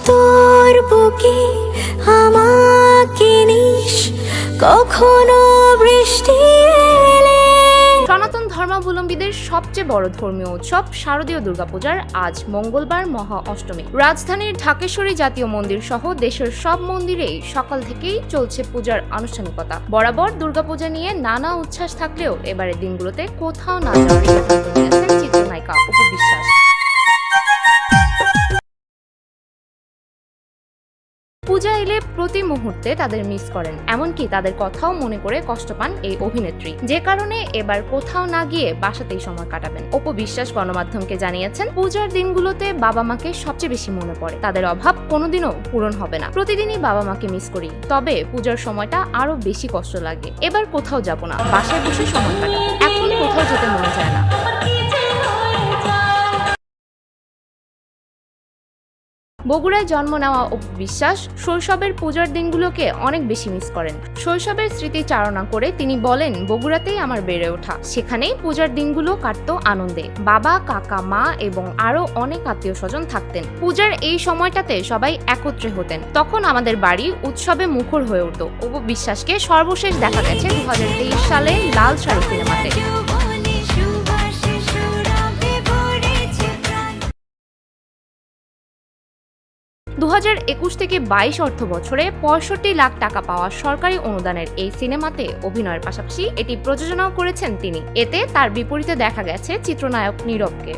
তোর বুকে আমাকে নিস কখনো বৃষ্টি এলে। সনাতন ধর্মাবলম্বীদের সবচেয়ে বড় ধর্মীয় উৎসব শারদীয় দুর্গাপূজার আজ মঙ্গলবার মহা অষ্টমী। রাজধানীর ঢাকেশ্বরী জাতীয় মন্দির সহ দেশের সব মন্দিরেই সকাল থেকেই চলছে পূজার আনুষ্ঠানিকতা। বরাবর দুর্গাপূজা নিয়ে নানা উচ্ছ্বাস থাকলেও এবারের দিনগুলোতে কোথাও না যাওয়ার সিদ্ধান্ত নিয়েছেন চিত্রনায়িকা অপু বিশ্বাস। পূজা এলে প্রতি মুহূর্তে তাদের মিস করেন, এমনকি তাদের কথাও মনে করে কষ্ট পান এই অভিনেত্রী, যে কারণে এবার কোথাও না গিয়ে বাসাতেই সময় কাটাবেন। অপু বিশ্বাস গণমাধ্যমকে জানিয়েছেন, পূজার দিনগুলোতে বাবা মাকে সবচেয়ে বেশি মনে পড়ে, তাদের অভাব কোনোদিনও পূরণ হবে না। প্রতিদিনই বাবা মাকে মিস করি, তবে পূজার সময়টা আরো বেশি কষ্ট লাগে। এবার কোথাও যাব না, বাসায় বসে সময় কাটাবো, এখন কোথাও যেতে মনে চায় না। বগুড়ায় জন্ম নেওয়া অপু বিশ্বাস শৈশবের পূজার দিনগুলোকে অনেক বেশি মিস করেন। শৈশবের স্মৃতি চালনা করে তিনি বলেন, বগুড়াতেই আমার বেড়ে ওঠা, সেখানেই পূজার দিনগুলো কাটতো আনন্দে। বাবা, কাকা, মা এবং আরো অনেক আত্মীয় স্বজন থাকতেন। পূজার এই সময়টাতে সবাই একত্রে হতেন, তখন আমাদের বাড়ি উৎসবে মুখর হয়ে উঠত। অপু বিশ্বাসকে সর্বশেষ দেখা গেছে 2023 সালে লাল শাড়ি সিনেমাতে। 2021 থেকে 22 অর্থ বছরে 65 লাখ টাকা পাওয়া সরকারি অনুদানের এই সিনেমাতে অভিনয়ের পাশাপাশি এটি প্রযোজনাও করেছেন তিনি। এতে তার বিপরীতে দেখা গেছে চিত্রনায়ক নীরবকে।